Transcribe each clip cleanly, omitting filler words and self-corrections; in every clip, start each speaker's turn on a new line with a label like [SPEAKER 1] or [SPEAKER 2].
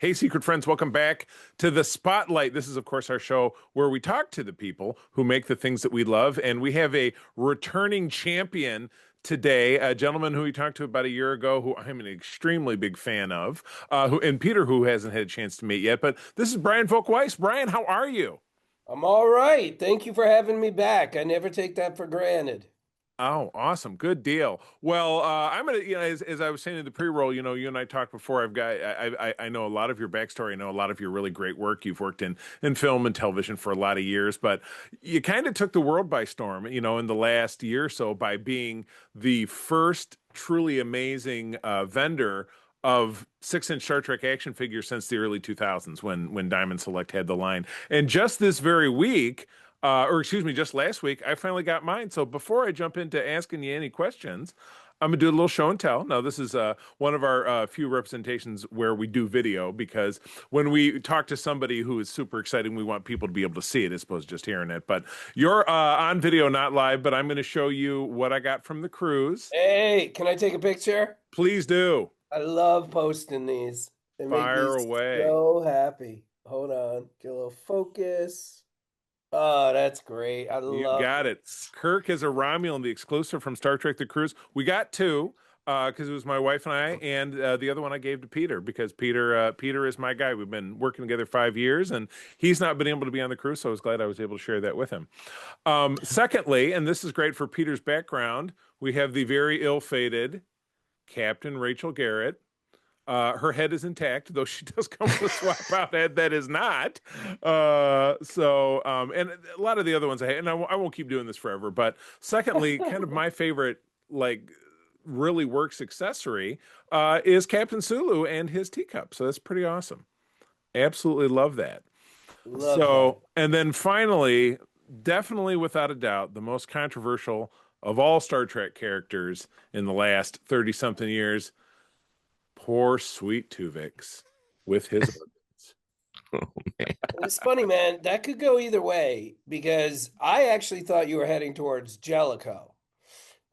[SPEAKER 1] Hey, secret friends, welcome back to the Spotlight. This is, of course, our show where we talk to the people who make the things that we love. And we have a returning champion today, a gentleman who we talked to about a year ago, who I'm an extremely big fan of, and Peter, who hasn't had a chance to meet yet. But this is Brian Volk Weiss. Brian, how are you?
[SPEAKER 2] I'm all right. Thank you for having me back. I never take that for granted.
[SPEAKER 1] Oh, awesome. Good deal. Well, I'm gonna, as I was saying in the pre-roll, you and I talked before. I know a lot of your backstory. I know a lot of your really great work. You've worked in film and television for a lot of years, but you kind of took the world by storm, in the last year or so by being the first truly amazing vendor of 6-inch Star Trek action figures since the early 2000s when Diamond Select had the line. And just this very week or excuse me, just last week, I finally got mine. So before I jump into asking you any questions, I'm gonna do a little show and tell. Now, this is one of our few representations where we do video because when we talk to somebody who is super exciting, we want people to be able to see it as opposed to just hearing it. But you're on video, not live, but I'm going to show you what I got from the cruise.
[SPEAKER 2] Hey, can I take a picture?
[SPEAKER 1] Please do.
[SPEAKER 2] I love posting these. They make me
[SPEAKER 1] Fire away.
[SPEAKER 2] so happy. Hold on. Get a little focus. Oh, that's great. I
[SPEAKER 1] You
[SPEAKER 2] love
[SPEAKER 1] got it.
[SPEAKER 2] this.
[SPEAKER 1] Kirk is a Romulan, the exclusive from Star Trek The Cruise. We got two because it was my wife and I, and the other one I gave to Peter because Peter is my guy. We've been working together 5 years, and he's not been able to be on the cruise, so I was glad I was able to share that with him. Secondly, and this is great for Peter's background, we have the very ill-fated Captain Rachel Garrett. Her head is intact, though she does come with a swap out head that is not. And a lot of the other ones I won't keep doing this forever. But secondly, kind of my favorite, like, really works accessory is Captain Sulu and his teacup. So that's pretty awesome. Absolutely love that.
[SPEAKER 2] Love that.
[SPEAKER 1] So, and then finally, definitely without a doubt, the most controversial of all Star Trek characters in the last 30 something years. Poor sweet Tuvix with his organs.
[SPEAKER 3] Oh man.
[SPEAKER 2] It's funny, man. That could go either way because I actually thought you were heading towards Jellicoe.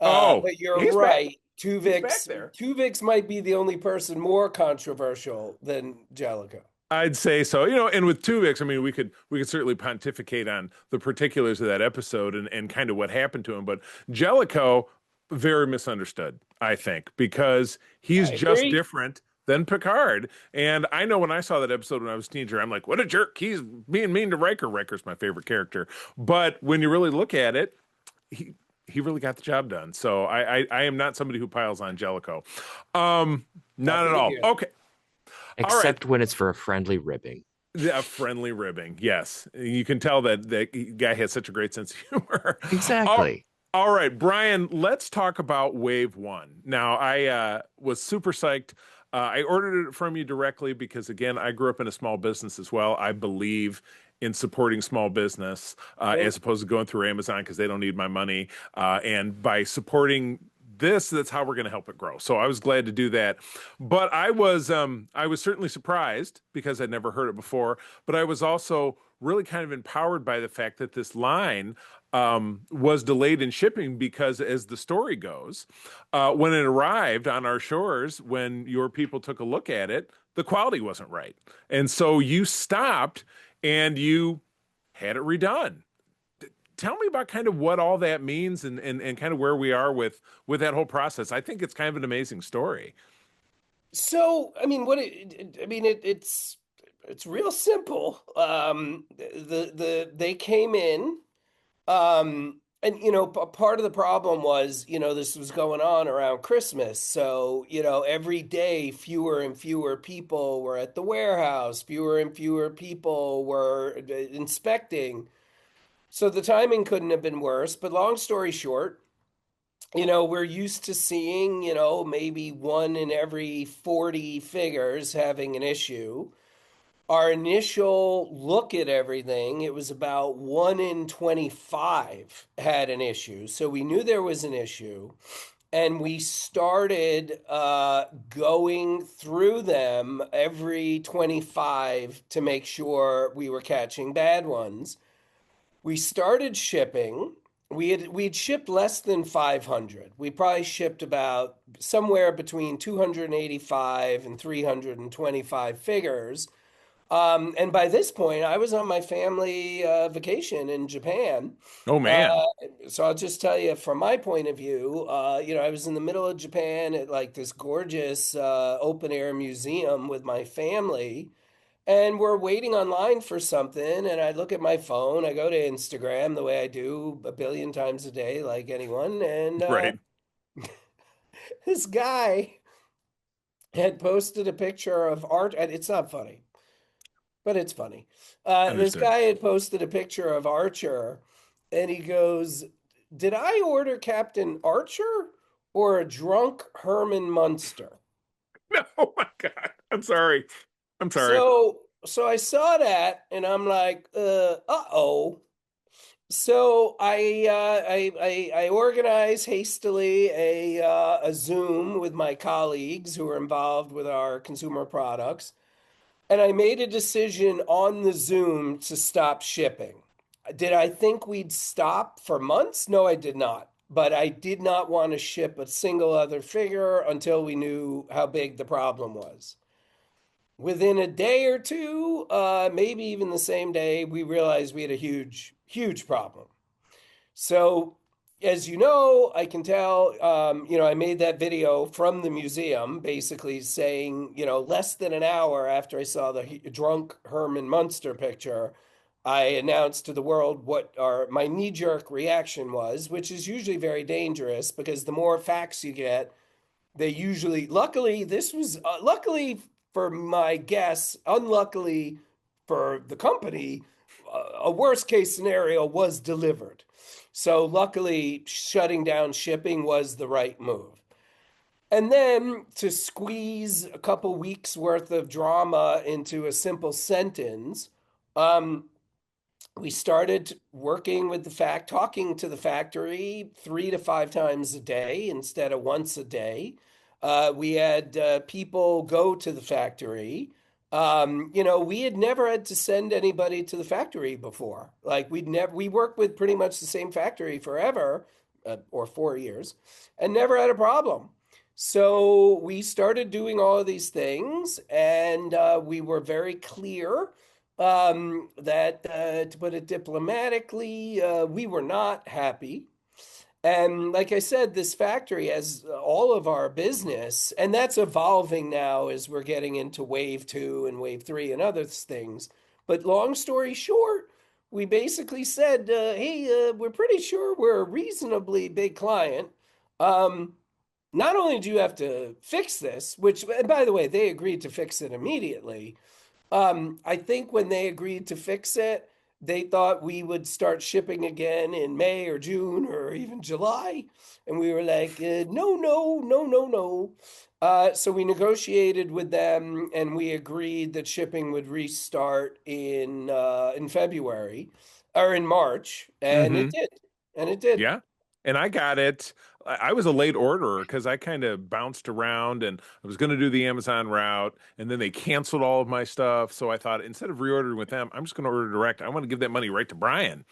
[SPEAKER 1] Oh,
[SPEAKER 2] But you're
[SPEAKER 1] he's back.
[SPEAKER 2] right.
[SPEAKER 1] He's back there.
[SPEAKER 2] Tuvix might be the only person more controversial than Jellicoe.
[SPEAKER 1] I'd say so. And with Tuvix, I mean, we could certainly pontificate on the particulars of that episode and kind of what happened to him. But Jellicoe, very misunderstood, I think, because he's
[SPEAKER 2] I
[SPEAKER 1] just
[SPEAKER 2] agree.
[SPEAKER 1] different than Picard. And I know when I saw that episode when I was a teenager, I'm like, what a jerk. He's being mean to Riker. Riker's my favorite character. But when you really look at it, he really got the job done. So I am not somebody who piles on Jellicoe. Not at
[SPEAKER 2] Happy to
[SPEAKER 1] all.
[SPEAKER 2] hear
[SPEAKER 1] Okay. All right.
[SPEAKER 3] Except when it's for a friendly ribbing.
[SPEAKER 1] Yeah, friendly ribbing. Yes. You can tell that guy has such a great sense of humor. All,
[SPEAKER 3] Exactly.
[SPEAKER 1] all right, Brian, let's talk about Wave One. Now, I was super psyched. I ordered it from you directly because, again, I grew up in a small business as well. I believe in supporting small business
[SPEAKER 2] you.
[SPEAKER 1] as opposed to going through Amazon because they don't need my money. And by supporting this, that's how we're going to help it grow. So I was glad to do that. But I was certainly surprised because I'd never heard it before. But I was also really kind of empowered by the fact that this line was delayed in shipping because, as the story goes, when it arrived on our shores, when your people took a look at it, the quality wasn't right, and so you stopped and you had it redone. Tell me about kind of what all that means and kind of where we are with that whole process. I think it's kind of an amazing story.
[SPEAKER 2] So, I mean, it's real simple. They came in, and part of the problem was, this was going on around Christmas. So, every day fewer and fewer people were at the warehouse, fewer and fewer people were inspecting. So the timing couldn't have been worse. But long story short, we're used to seeing, maybe one in every 40 figures having an issue. Our initial look at everything, it was about one in 25 had an issue. So we knew there was an issue. And we started going through them every 25 to make sure we were catching bad ones. We started shipping. we'd shipped less than 500. We probably shipped about somewhere between 285 and 325 figures. And by this point, I was on my family vacation in Japan.
[SPEAKER 1] Oh man.
[SPEAKER 2] Uh, so I'll just tell you from my point of view, I was in the middle of Japan at like this gorgeous open air museum with my family, and we're waiting online for something. And I look at my phone, I go to Instagram the way I do a billion times a day, like anyone. And
[SPEAKER 1] Right.
[SPEAKER 2] this guy had posted a picture of art, and it's not funny, but it's funny. This
[SPEAKER 1] Understood.
[SPEAKER 2] guy had posted a picture of Archer, and he goes, "Did I order Captain Archer or a drunk Herman Munster?"
[SPEAKER 1] No, oh my God. I'm sorry. I'm sorry.
[SPEAKER 2] So I saw that, and I'm like, uh-oh. So I organized hastily a Zoom with my colleagues who are involved with our consumer products. And I made a decision on the Zoom to stop shipping. Did I think we'd stop for months? No, I did not. But I did not want to ship a single other figure until we knew how big the problem was. Within a day or two, maybe even the same day, we realized we had a huge, huge problem. So, as you know, I can tell, I made that video from the museum basically saying, less than an hour after I saw the drunk Herman Munster picture, I announced to the world what my knee-jerk reaction was, which is usually very dangerous because the more facts you get, they usually, luckily, this was, luckily for my guess, unluckily for the company, a worst case scenario was delivered. So luckily, shutting down shipping was the right move. And then to squeeze a couple weeks worth of drama into a simple sentence, um, we started working with talking to the factory 3 to 5 times a day instead of once a day. We had people go to the factory. We had never had to send anybody to the factory before. Like we worked with pretty much the same factory forever, or 4 years, and never had a problem. So we started doing all of these things, and we were very clear that, to put it diplomatically, we were not happy. And like I said, this factory has all of our business, and that's evolving now as we're getting into wave two and wave three and other things. But long story short, we basically said, hey, we're pretty sure we're a reasonably big client. Um, Not only do you have to fix this, which, and by the way, they agreed to fix it immediately. I think when they agreed to fix it, they thought we would start shipping again in May or June or even July. And we were like, no, no, no, no, no. So we negotiated with them, and we agreed that shipping would restart in February or in March, and
[SPEAKER 1] Mm-hmm.
[SPEAKER 2] it did. And it did.
[SPEAKER 1] Yeah. And I got it. I was a late orderer because I kind of bounced around and I was going to do the Amazon route, and then they canceled all of my stuff. So I thought instead of reordering with them, I'm just going to order direct. I want to give that money right to Brian.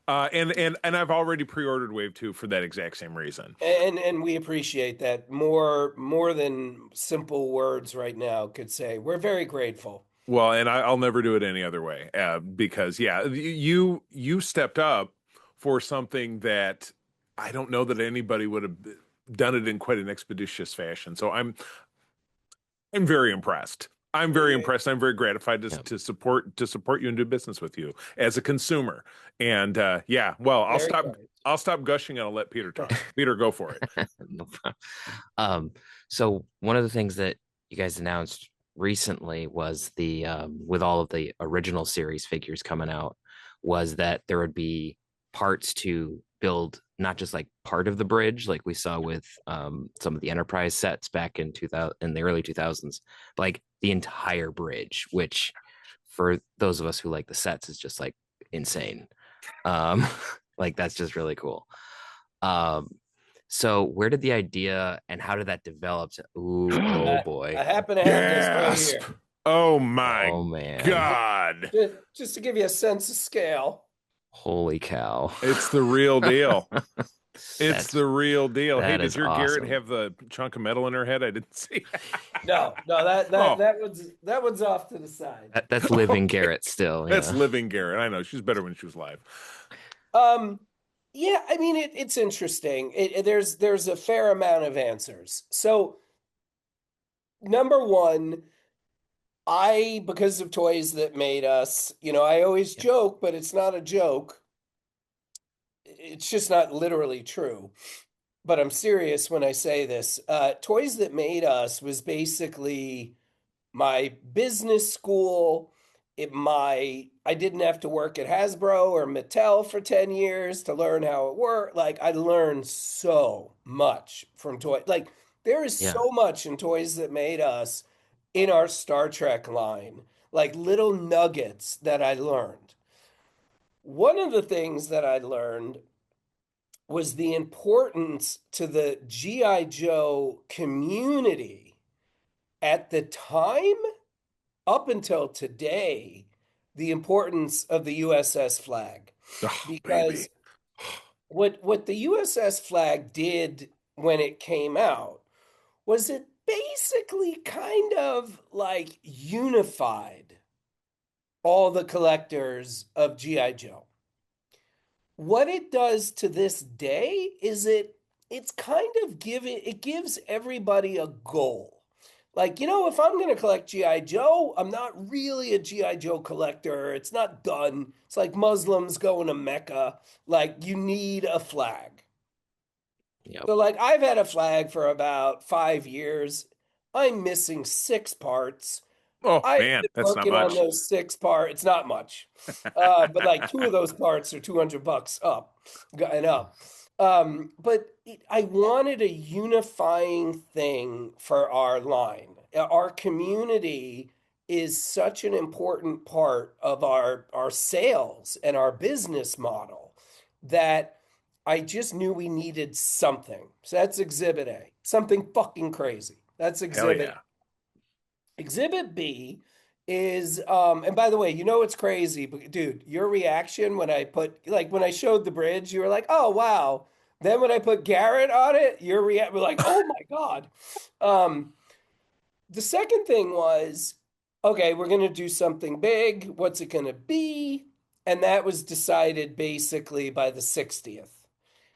[SPEAKER 1] And I've already pre-ordered Wave 2 for that exact same reason.
[SPEAKER 2] And we appreciate that more than simple words right now could say. We're very grateful.
[SPEAKER 1] Well, and I'll never do it any other way because yeah, you stepped up for something that I don't know that anybody would have done it in quite an expeditious fashion. So I'm very impressed. I'm very
[SPEAKER 2] Yeah,
[SPEAKER 1] impressed. I'm very gratified
[SPEAKER 3] Yeah.
[SPEAKER 1] to support you and do business with you as a consumer. And yeah, well,
[SPEAKER 2] very kind.
[SPEAKER 1] I'll stop gushing and I'll let Peter talk. Peter, go for it.
[SPEAKER 3] No problem. Um, so one of the things that you guys announced recently was the with all of the original series figures coming out, was that there would be parts to build not just like part of the bridge, like we saw with some of the Enterprise sets back in 2000 in the early 2000s, but like the entire bridge, which for those of us who like the sets is just like insane. Um, like that's just really cool. Um, so where did the idea and how did that develop? Ooh, oh
[SPEAKER 2] I
[SPEAKER 3] boy.
[SPEAKER 2] happen to have this right
[SPEAKER 1] Gasp!
[SPEAKER 2] here.
[SPEAKER 1] Oh my
[SPEAKER 3] Oh man.
[SPEAKER 1] God.
[SPEAKER 2] Just to give you a sense of scale.
[SPEAKER 3] Holy cow.
[SPEAKER 1] It's the real deal. It's
[SPEAKER 3] That's
[SPEAKER 1] the real deal. Hey,
[SPEAKER 3] that
[SPEAKER 1] did
[SPEAKER 3] is
[SPEAKER 1] your Garrett
[SPEAKER 3] awesome.
[SPEAKER 1] have the chunk of metal in her head? I didn't see.
[SPEAKER 2] No, no, that that
[SPEAKER 1] Oh,
[SPEAKER 2] that was that one's off to the side.
[SPEAKER 3] That's living
[SPEAKER 1] okay.
[SPEAKER 3] Garrett still,
[SPEAKER 1] That's
[SPEAKER 3] yeah.
[SPEAKER 1] living Garrett. I know she's better when she was live.
[SPEAKER 2] Um, yeah, I mean it's interesting. There's a fair amount of answers. So number one, because of Toys That Made Us, I always
[SPEAKER 3] Yeah.
[SPEAKER 2] joke, but it's not a joke. It's just not literally true. But I'm serious when I say this. Toys That Made Us was basically my business school. I didn't have to work at Hasbro or Mattel for 10 years to learn how it worked. Like I learned so much from toy. Like there is
[SPEAKER 3] Yeah.
[SPEAKER 2] so much in Toys That Made Us in our Star Trek line, like little nuggets that I learned. One of the things that I learned was the importance to the GI Joe community at the time up until today, the importance of the USS flag.
[SPEAKER 1] Oh, baby.
[SPEAKER 2] Because what the USS flag did when it came out was it basically kind of like unified all the collectors of GI Joe. What it does to this day is it's kind of it gives everybody a goal. Like, if I'm going to collect GI Joe, I'm not really a GI Joe collector. It's not done. It's like Muslims going to Mecca. Like you need a flag.
[SPEAKER 3] Yep.
[SPEAKER 2] So like I've had a flag for about 5 years. I'm missing 6 parts.
[SPEAKER 1] Oh,
[SPEAKER 2] I've
[SPEAKER 1] man,
[SPEAKER 2] been
[SPEAKER 1] that's not
[SPEAKER 2] working on
[SPEAKER 1] much.
[SPEAKER 2] those 6 parts. It's not much, but like 2 of those parts are $200 up and up. But I wanted a unifying thing for our line. Our community is such an important part of our sales and our business model that I just knew we needed something. So that's Exhibit A. Something fucking crazy. That's
[SPEAKER 1] Hell
[SPEAKER 2] Exhibit
[SPEAKER 1] yeah.
[SPEAKER 2] Exhibit B is and by the way, it's crazy, but dude, your reaction when when I showed the bridge, you were like, "Oh, wow." Then when I put Garrett on it, your react were like, "Oh my God." Um the second thing was, okay, we're going to do something big. What's it going to be? And that was decided basically by the 60th.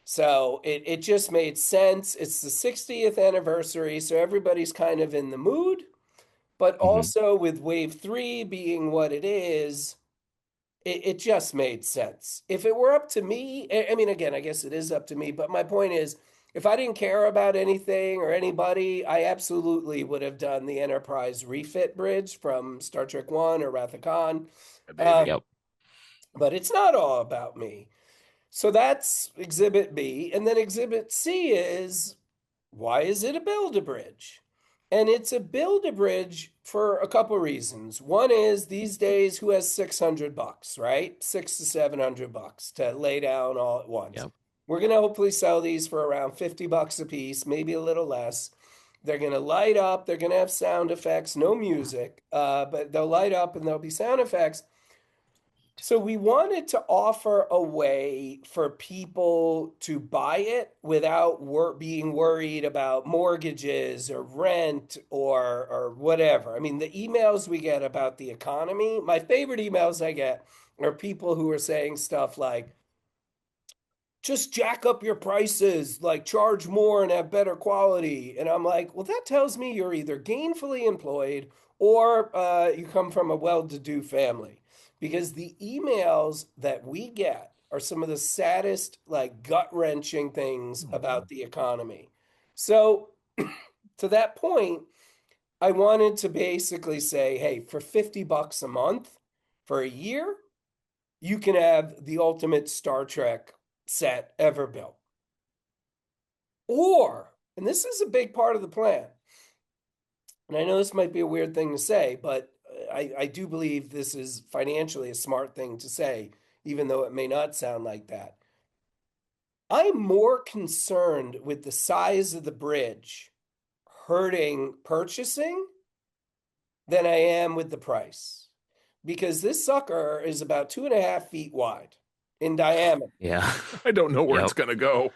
[SPEAKER 2] So it just made sense. It's the 60th anniversary, so everybody's kind of in the mood. But
[SPEAKER 3] Hmm.
[SPEAKER 2] also with wave three being what it is, it just made sense. If it were up to me, I mean, again, I guess it is up to me, but my point is, if I didn't care about anything or anybody, I absolutely would have done the Enterprise refit bridge from Star Trek One or Wrath of Khan.
[SPEAKER 1] Yeah, baby.
[SPEAKER 2] Um,
[SPEAKER 3] Yep.
[SPEAKER 2] but it's not all about me. So that's Exhibit B. And then Exhibit C is why is it a Build-A-Bridge? And it's a Build-A-Bridge for a couple reasons. One is these days, who has $600, right? 600 to $700 to lay down all at once.
[SPEAKER 3] Yep.
[SPEAKER 2] We're going to hopefully sell these for around $50 a piece, maybe a little less. They're going to light up. They're going to have sound effects, no music, but they'll light up and there'll be sound effects. So we wanted to offer a way for people to buy it without being worried about mortgages or rent or whatever. I mean, the emails we get about the economy, my favorite emails I get are people who are saying stuff like, just jack up your prices, like charge more and have better quality. And I'm like, well, that tells me you're either gainfully employed or you come from a well-to-do family. Because the emails that we get are some of the saddest, like gut-wrenching things
[SPEAKER 1] Oh.
[SPEAKER 2] about the economy. So, to that point, I wanted to basically say, hey, for $50 a month for a year, you can have the ultimate Star Trek set ever built. Or, and this is a big part of the plan, and I know this might be a weird thing to say, but I do believe this is financially a smart thing to say, even though it may not sound like that. I'm more concerned with the size of the bridge hurting purchasing than I am with the price. Because this sucker is about 2.5 feet wide. in diameter.
[SPEAKER 3] Yeah.
[SPEAKER 1] I don't know where it's
[SPEAKER 3] Yep.
[SPEAKER 1] going to go.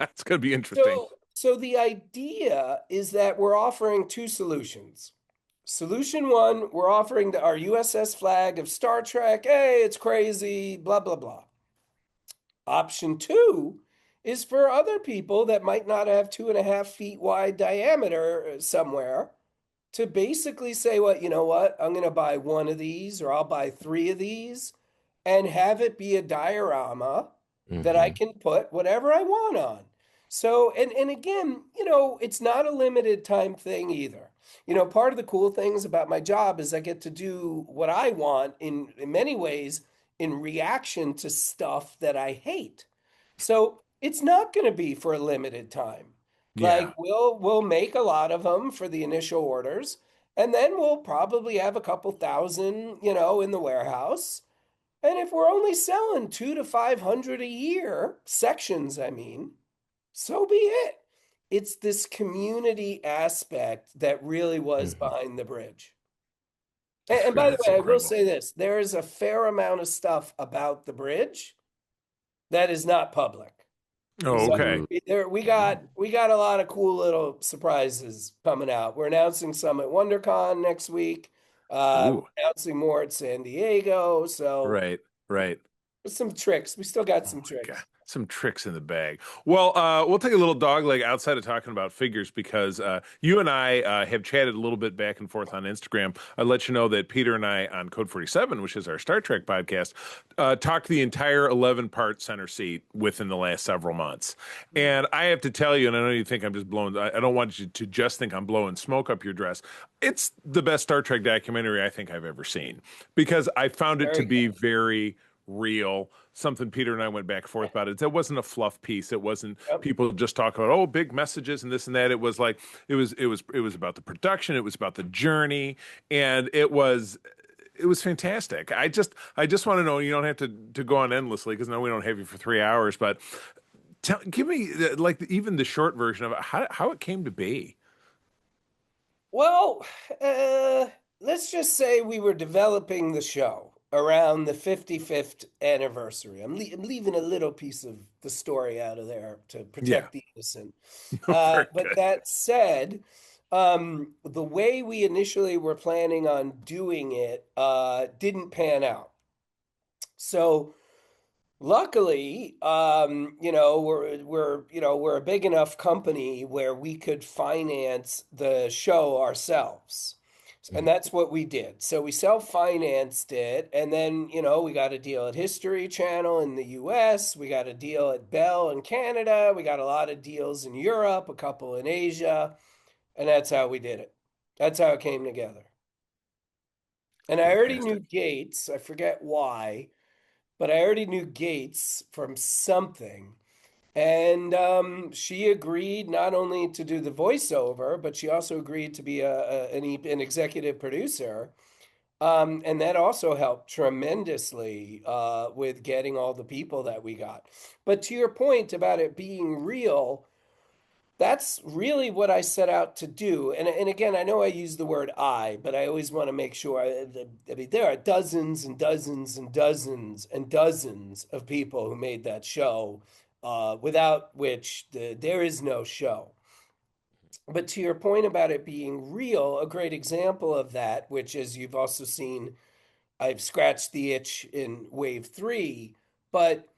[SPEAKER 1] It's going to be interesting.
[SPEAKER 2] So the idea is that we're offering two solutions. Solution one, we're offering our USS flag of Star Trek. Hey, it's crazy, blah, blah, blah. Option two is for other people that might not have 2.5 feet wide diameter somewhere to basically say, what, you know what, I'm going to buy one of these or I'll buy three of these and have it be a diorama that I
[SPEAKER 3] Hmm.
[SPEAKER 2] can put whatever I want on. So, and again, it's not a limited time thing either. Part of the cool things about my job is I get to do what I want in many ways in reaction to stuff that I hate. So it's not going to be for a limited time. Like
[SPEAKER 1] Yeah.
[SPEAKER 2] we'll make a lot of them for the initial orders, and then we'll probably have a couple thousand, in the warehouse. And if we're only selling 2 to 500 a year, sections, I mean, so be it. It's this community aspect that really was
[SPEAKER 3] Hmm.
[SPEAKER 2] behind the bridge. And by the
[SPEAKER 1] That's
[SPEAKER 2] way, I will
[SPEAKER 1] incredible.
[SPEAKER 2] say this, there is a fair amount of stuff about the bridge that is not public.
[SPEAKER 1] Oh,
[SPEAKER 2] So
[SPEAKER 1] okay.
[SPEAKER 3] Ooh.
[SPEAKER 2] we got a lot of cool little surprises coming out. We're announcing some at WonderCon next week.
[SPEAKER 1] Ooh,
[SPEAKER 2] We're announcing more at San Diego. So
[SPEAKER 1] right, right.
[SPEAKER 2] some tricks. We still got
[SPEAKER 1] Oh
[SPEAKER 2] some
[SPEAKER 1] my God.
[SPEAKER 2] tricks.
[SPEAKER 1] Some tricks in the bag. Well, we'll take a little dog leg outside of talking about figures because you and I have chatted a little bit back and forth on Instagram. I'll let you know that Peter and I on Code 47, which is our Star Trek podcast, talked the entire 11-part center seat within the last several months. And I have to tell you, and I know you think I'm just blowing, I don't want you to just think I'm blowing smoke up your dress. It's the best Star Trek documentary I think I've ever seen because I found it to
[SPEAKER 2] Very
[SPEAKER 1] be
[SPEAKER 2] good.
[SPEAKER 1] very real. Something Peter and I went back and forth about it. It wasn't a fluff piece. It wasn't
[SPEAKER 2] Yep.
[SPEAKER 1] people just talk about big messages and this and that. It was like it was about the production. It was about the journey, and it was fantastic. I just want to know. You don't have to go on endlessly because now we don't have you for 3 hours. But give me like even the short version of it, how it came to be.
[SPEAKER 2] Well, uh, let's just say we were developing the show around the 55th anniversary. I'm leaving a little piece of the story out of there to
[SPEAKER 1] Yeah,
[SPEAKER 2] protect the innocent.
[SPEAKER 1] very
[SPEAKER 2] But
[SPEAKER 1] good.
[SPEAKER 2] that said, the way we initially were planning on doing it didn't pan out. So luckily, we're a big enough company where we could finance the show ourselves. And
[SPEAKER 3] Mhm.
[SPEAKER 2] that's what we did. So we self-financed it, and then, we got a deal at History Channel in the US, we got a deal at Bell in Canada, we got a lot of deals in Europe, a couple in Asia, and that's how we did it. That's how it came together. And I already knew
[SPEAKER 1] Fantastic.
[SPEAKER 2] Gates, I forget why, but I already knew Gates from something. And she agreed not only to do the voiceover, but she also agreed to be an executive producer. And that also helped tremendously with getting all the people that we got. But to your point about it being real, that's really what I set out to do. And again, I know I use the word I, but I always want to make sure. I mean, there are dozens and dozens and dozens and dozens of people who made that show, without which there is no show. But to your point about it being real, a great example of that, which is you've also seen, I've scratched the itch in Wave 3, but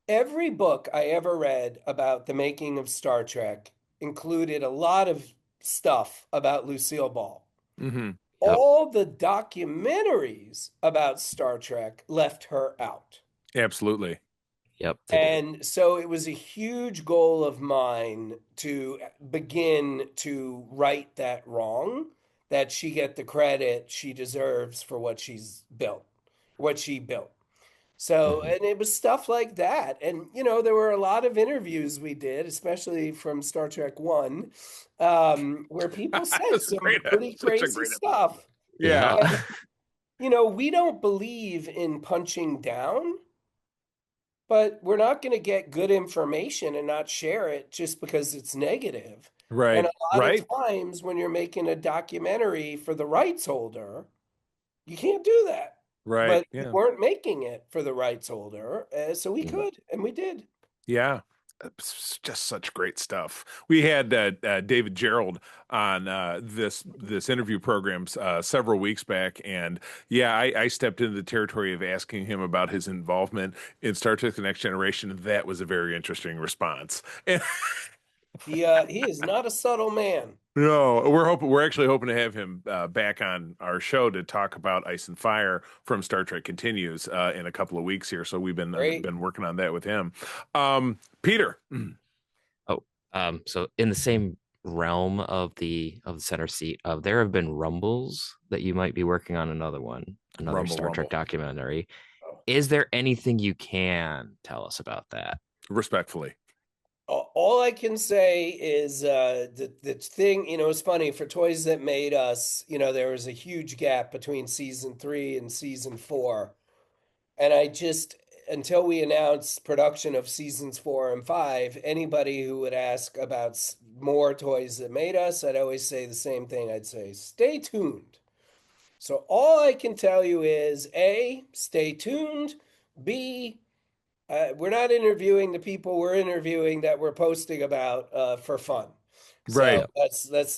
[SPEAKER 2] every book I ever read about the making of Star Trek included a lot of stuff about Lucille Ball.
[SPEAKER 1] Hmm.
[SPEAKER 3] Yep.
[SPEAKER 2] All the documentaries about Star Trek left her out.
[SPEAKER 1] Absolutely.
[SPEAKER 3] Yep. They did.
[SPEAKER 2] And so it was a huge goal of mine to begin to right that wrong, that she get the credit she deserves for what she's built, what she built. So,
[SPEAKER 3] Hmm.
[SPEAKER 2] and it was stuff like that. And, there were a lot of interviews we did, especially from Star Trek One, where people said
[SPEAKER 1] That's a
[SPEAKER 2] some
[SPEAKER 1] great,
[SPEAKER 2] pretty
[SPEAKER 1] such a
[SPEAKER 2] crazy
[SPEAKER 1] great episode.
[SPEAKER 2] stuff.
[SPEAKER 1] Yeah.
[SPEAKER 3] Yeah.
[SPEAKER 2] And, we don't believe in punching down, but we're not going to get good information and not share it just because it's negative. And
[SPEAKER 1] Right.
[SPEAKER 2] a lot of
[SPEAKER 1] Right.
[SPEAKER 2] times when you're making a documentary for the rights holder, you can't do that.
[SPEAKER 1] Right.
[SPEAKER 2] but we
[SPEAKER 1] Yeah.
[SPEAKER 2] weren't making it for the rights holder, so we
[SPEAKER 3] Mhm.
[SPEAKER 2] could, and we did.
[SPEAKER 1] Yeah. It's just such great stuff. We had David Gerald on this interview programs several weeks back, and yeah, I stepped into the territory of asking him about his involvement in Star Trek: The Next Generation. That was a very interesting response. And
[SPEAKER 2] He is not a subtle man.
[SPEAKER 1] no, we're actually hoping to have him back on our show to talk about Ice and Fire from Star Trek Continues in a couple of weeks here. So we've
[SPEAKER 2] Great.
[SPEAKER 1] been working on that with him. Peter.
[SPEAKER 3] Oh, so in the same realm of the center seat, there have been rumbles that you might be working on another
[SPEAKER 1] Rumble,
[SPEAKER 3] Star Trek
[SPEAKER 1] rumble.
[SPEAKER 3] documentary.
[SPEAKER 2] Oh.
[SPEAKER 3] Is there anything you can tell us about that?
[SPEAKER 1] Respectfully.
[SPEAKER 2] All I can say is the thing, it's funny for Toys That Made Us, there was a huge gap between season 3 and season 4. And until we announced production of seasons 4 and 5, anybody who would ask about more Toys That Made Us, I'd always say the same thing. I'd say, stay tuned. So all I can tell you is A, stay tuned. B, we're not interviewing the people we're interviewing that we're posting about for fun. So
[SPEAKER 1] Right.
[SPEAKER 3] Yep.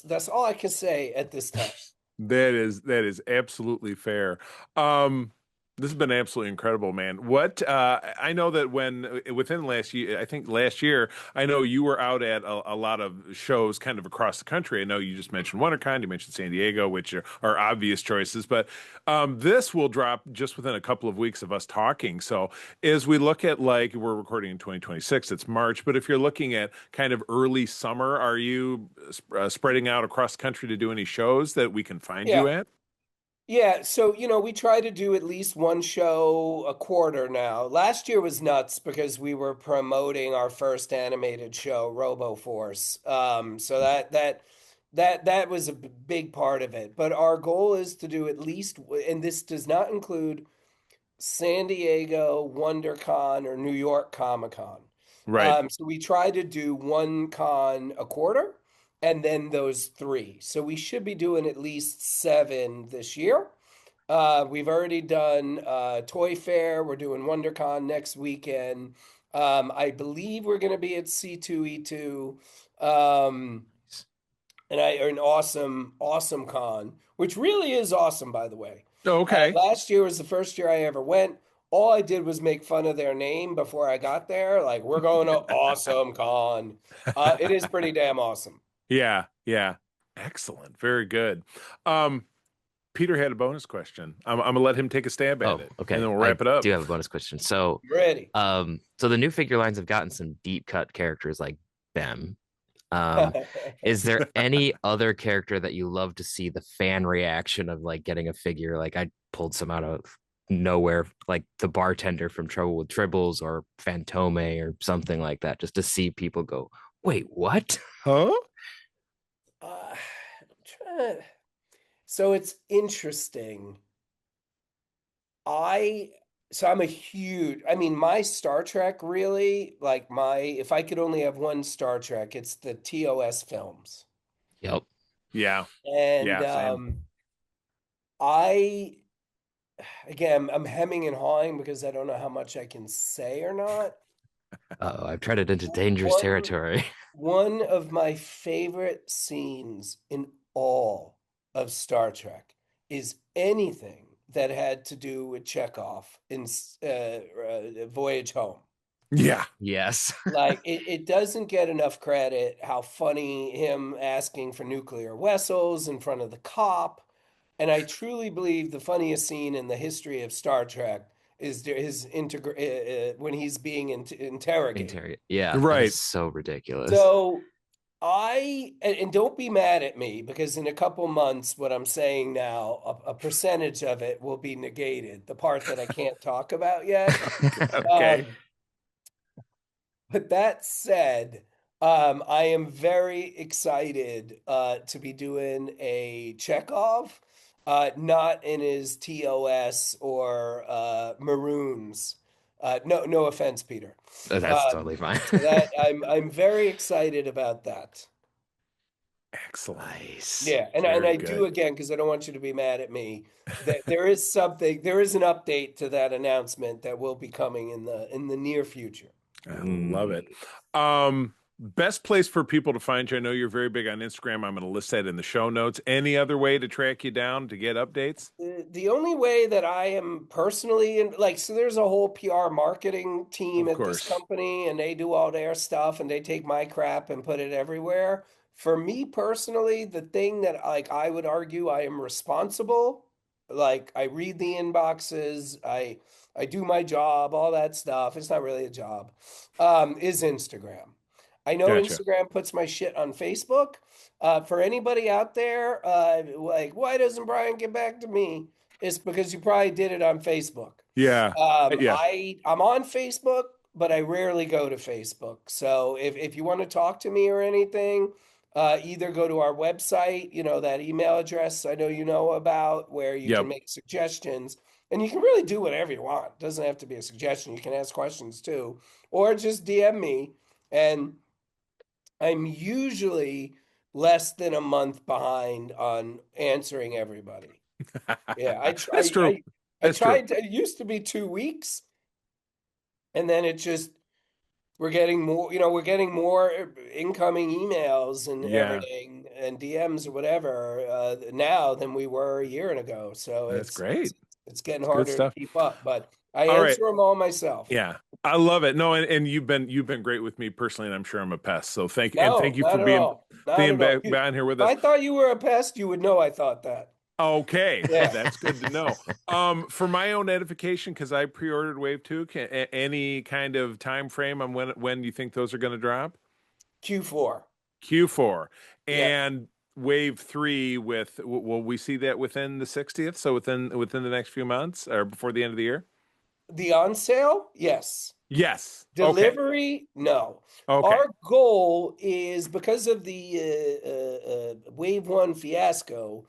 [SPEAKER 2] that's all I can say at this time.
[SPEAKER 1] That is absolutely fair. Um, this has been absolutely incredible, man. What I know that when within last year, I think last year, I know you were out at a lot of shows kind of across the country. I know you just mentioned WonderCon, you mentioned San Diego, which are obvious choices, but this will drop just within a couple of weeks of us talking. So as we look at like we're recording in 2026, it's March, but if you're looking at kind of early summer, are you spreading out across the country to do any shows that we can find you
[SPEAKER 2] Yeah.
[SPEAKER 1] at?
[SPEAKER 2] Yeah, so we try to do at least one show a quarter now. Last year was nuts because we were promoting our first animated show, Robo Force. So that was a big part of it. But our goal is to do at least, and this does not include San Diego, WonderCon, or New York Comic Con.
[SPEAKER 1] Right.
[SPEAKER 2] So we try to do one con a quarter and then those three. So we should be doing at least 7 this year. We've already done Toy Fair. We're doing WonderCon next weekend. I believe we're going to be at C2E2. Um, and an awesome, awesome con, which really is awesome, by the way.
[SPEAKER 1] Okay.
[SPEAKER 2] Last year was the first year I ever went. All I did was make fun of their name before I got there. Like, we're going to Awesome Con. It is pretty damn awesome.
[SPEAKER 1] Yeah, yeah. Excellent. Very good. Um, Peter had a bonus question. I'm gonna let him take a stab at
[SPEAKER 3] Oh,
[SPEAKER 1] it, and
[SPEAKER 3] okay.
[SPEAKER 1] then we'll
[SPEAKER 3] I
[SPEAKER 1] wrap it up.
[SPEAKER 3] do have a bonus question. So,
[SPEAKER 2] You ready?
[SPEAKER 3] so the new figure lines have gotten some deep cut characters like Bem. Um, is there any other character that you love to see the fan reaction of like getting a figure? Like I pulled some out of nowhere, like the bartender from Trouble with Tribbles or Fantome or something like that, just to see people go, wait, what?
[SPEAKER 1] Huh?
[SPEAKER 2] I'm trying to- So it's interesting. I I'm a huge, I mean, my Star Trek really, like if I could only have one Star Trek, it's the TOS films.
[SPEAKER 3] Yep.
[SPEAKER 1] Yeah.
[SPEAKER 2] And
[SPEAKER 1] Yeah. Same.
[SPEAKER 2] I again, I'm hemming and hawing because I don't know how much I can say or not.
[SPEAKER 3] Oh, I've treaded into dangerous
[SPEAKER 2] One
[SPEAKER 3] territory.
[SPEAKER 2] one of my favorite scenes in all of Star Trek is anything that had to do with Chekhov in Voyage Home.
[SPEAKER 1] Yeah.
[SPEAKER 3] Yes.
[SPEAKER 2] Like it doesn't get enough credit how funny him asking for nuclear vessels in front of the cop. And I truly believe the funniest scene in the history of Star Trek is when he's being interrogated.
[SPEAKER 3] Interrogate. Yeah, that is
[SPEAKER 1] Right.
[SPEAKER 3] so ridiculous.
[SPEAKER 2] So and don't be mad at me because in a couple months, what I'm saying now, a percentage of it will be negated, the part that I can't talk about yet.
[SPEAKER 1] Okay.
[SPEAKER 2] Um, But that said, I am very excited to be doing a Chekhov, not in his TOS or Maroons. No offense, Peter.
[SPEAKER 3] That's totally
[SPEAKER 2] Um,
[SPEAKER 3] fine.
[SPEAKER 2] so that I'm very excited about that.
[SPEAKER 1] Excellent.
[SPEAKER 3] Nice.
[SPEAKER 2] Yeah, and
[SPEAKER 1] Very
[SPEAKER 2] I do
[SPEAKER 1] good.
[SPEAKER 2] again because I don't want you to be mad at me. That there is something, there is an update to that announcement that will be coming in the near future.
[SPEAKER 1] I love it.
[SPEAKER 3] Mm.
[SPEAKER 1] Best place for people to find you. I know you're very big on Instagram. I'm going to list that in the show notes. Any other way to track you down to get updates?
[SPEAKER 2] The only way that I am personally in, like, so there's a whole PR marketing team
[SPEAKER 1] Of
[SPEAKER 2] at this
[SPEAKER 1] course.
[SPEAKER 2] company, and they do all their stuff and they take my crap and put it everywhere. For me personally, the thing that, like, I would argue I am responsible, like I read the inboxes, I do my job, all that stuff. It's not really a job. Is Instagram. I know
[SPEAKER 1] Gotcha.
[SPEAKER 2] Instagram puts my shit on Facebook. For anybody out there, like, why doesn't Brian get back to me? It's because you probably did it on Facebook.
[SPEAKER 1] Yeah. Yeah.
[SPEAKER 2] I'm on Facebook, but I rarely go to Facebook. So if you want to talk to me or anything, either go to our website, that email address I know you know about, where you can
[SPEAKER 1] Yep.
[SPEAKER 2] make suggestions, and you can really do whatever you want. It doesn't have to be a suggestion. You can ask questions too, or just DM me, and I'm usually less than a month behind on answering everybody. Yeah,
[SPEAKER 1] That's true.
[SPEAKER 2] I
[SPEAKER 1] That's true.
[SPEAKER 2] tried to, it used to be 2 weeks, and then it just, we're getting more incoming emails and
[SPEAKER 1] Yeah.
[SPEAKER 2] everything and DMs or whatever now than we were a year ago. So
[SPEAKER 1] That's great.
[SPEAKER 2] it's getting
[SPEAKER 1] It's good
[SPEAKER 2] harder to
[SPEAKER 1] stuff.
[SPEAKER 2] keep up, but I
[SPEAKER 1] All right.
[SPEAKER 2] answer them all myself.
[SPEAKER 1] Yeah. I love it. No, and you've been great with me personally, and I'm sure I'm a pest. So thank
[SPEAKER 2] No,
[SPEAKER 1] you for
[SPEAKER 2] not at all. Not
[SPEAKER 1] being
[SPEAKER 2] at all.
[SPEAKER 1] back on here with
[SPEAKER 2] If
[SPEAKER 1] us.
[SPEAKER 2] I thought you were a pest, you would know I thought that.
[SPEAKER 1] Okay,
[SPEAKER 2] Yeah.
[SPEAKER 1] that's good to know. For my own edification, because I pre-ordered Wave 2, any kind of time frame on when you think those are going to drop?
[SPEAKER 2] Q4.
[SPEAKER 1] Q4
[SPEAKER 2] Yep.
[SPEAKER 1] and Wave 3 will we see that within the 60th? So within the next few months or before the end of the year?
[SPEAKER 2] The on sale? Yes.
[SPEAKER 1] Yes. Okay.
[SPEAKER 2] Delivery? No.
[SPEAKER 1] Okay.
[SPEAKER 2] Our goal is because of the Wave 1 fiasco,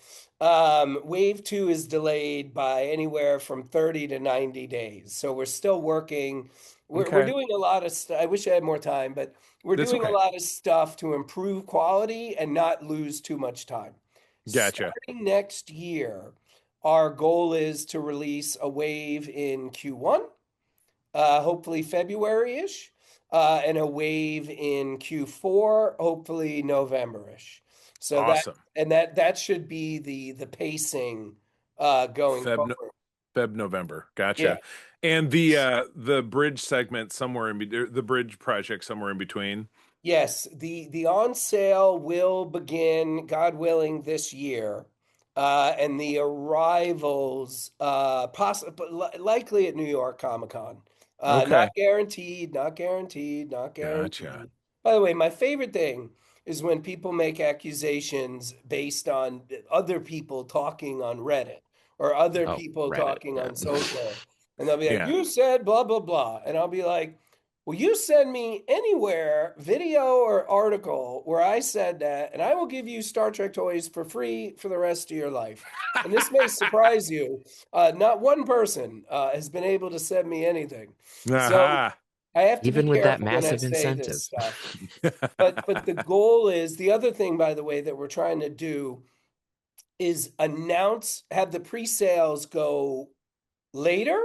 [SPEAKER 2] Wave 2 is delayed by anywhere from 30 to 90 days. So we're still working. We're
[SPEAKER 1] Okay.
[SPEAKER 2] doing a lot of stuff. I wish I had more time, but we're
[SPEAKER 1] That's
[SPEAKER 2] doing a
[SPEAKER 1] okay.
[SPEAKER 2] lot of stuff to improve quality and not lose too much time.
[SPEAKER 1] Gotcha.
[SPEAKER 2] Starting next year, our goal is to release a wave in Q1, hopefully February-ish, and a wave in Q4, hopefully November-ish. So
[SPEAKER 1] Awesome.
[SPEAKER 2] that should be the pacing going
[SPEAKER 1] Feb no-
[SPEAKER 2] forward.
[SPEAKER 1] Feb November.
[SPEAKER 2] Yeah.
[SPEAKER 1] Gotcha. And the bridge segment somewhere the bridge project somewhere in between.
[SPEAKER 2] Yes, the on sale will begin, God willing, this year, and the arrivals, possibly likely at New York Comic Con. Not
[SPEAKER 1] Okay.
[SPEAKER 2] guaranteed, not guaranteed, not
[SPEAKER 1] Gotcha.
[SPEAKER 2] guaranteed. By the way, my favorite thing is when people make accusations based on other people talking on Reddit or other
[SPEAKER 3] Oh,
[SPEAKER 2] people
[SPEAKER 3] Reddit.
[SPEAKER 2] talking
[SPEAKER 3] Yeah.
[SPEAKER 2] on social, and they'll be like,
[SPEAKER 1] Yeah.
[SPEAKER 2] "You said blah blah blah," and I'll be like, well, you send me anywhere, video or article, where I said that, and I will give you Star Trek toys for free for the rest of your life. And this may surprise you. Not one person has been able to send me anything. So
[SPEAKER 1] Aha.
[SPEAKER 2] I have to be
[SPEAKER 3] Even with that
[SPEAKER 2] careful when I
[SPEAKER 3] massive
[SPEAKER 2] say this
[SPEAKER 3] incentive.
[SPEAKER 2] stuff. But the goal is, the other thing, by the way, that we're trying to do is have the pre-sales go later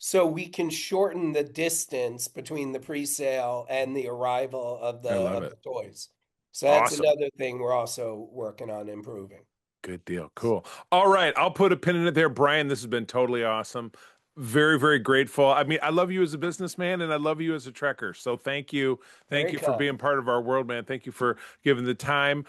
[SPEAKER 2] so we can shorten the distance between the pre-sale and the arrival of
[SPEAKER 1] I
[SPEAKER 2] the
[SPEAKER 1] love it.
[SPEAKER 2] toys. So that's
[SPEAKER 1] Awesome.
[SPEAKER 2] another thing we're also working on improving.
[SPEAKER 1] Good deal. Cool. All right. I'll put a pin in it there. Brian, this has been totally awesome. Very, very grateful. I mean, I love you as a businessman and I love you as a trekker. So thank you. Thank
[SPEAKER 2] Very
[SPEAKER 1] you for
[SPEAKER 2] kind.
[SPEAKER 1] being part of our world, man. Thank you for giving the time.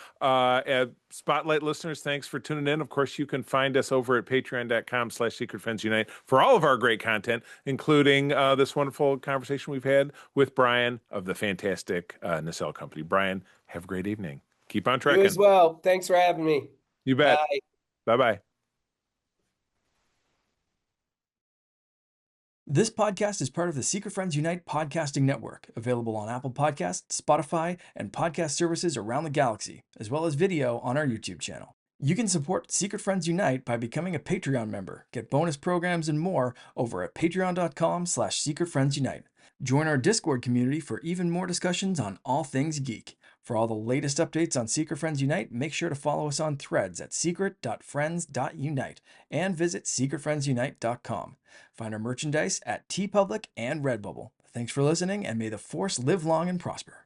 [SPEAKER 1] Spotlight listeners, thanks for tuning in. Of course, you can find us over at patreon.com/Secret Friends Unite for all of our great content, including this wonderful conversation we've had with Brian of the fantastic Nacelle Company. Brian, have a great evening. Keep on
[SPEAKER 2] You as
[SPEAKER 1] trekking.
[SPEAKER 2] well. Thanks for having me.
[SPEAKER 1] You bet.
[SPEAKER 2] Bye.
[SPEAKER 1] Bye bye.
[SPEAKER 4] This podcast is part of the Secret Friends Unite podcasting network, available on Apple Podcasts, Spotify, and podcast services around the galaxy, as well as video on our YouTube channel. You can support Secret Friends Unite by becoming a Patreon member, get bonus programs and more over at patreon.com/secretfriendsunite. Join our Discord community for even more discussions on all things geek. For all the latest updates on Secret Friends Unite, make sure to follow us on Threads at secret.friends.unite and visit secretfriendsunite.com. Find our merchandise at TeePublic and Redbubble. Thanks for listening, and may the Force live long and prosper.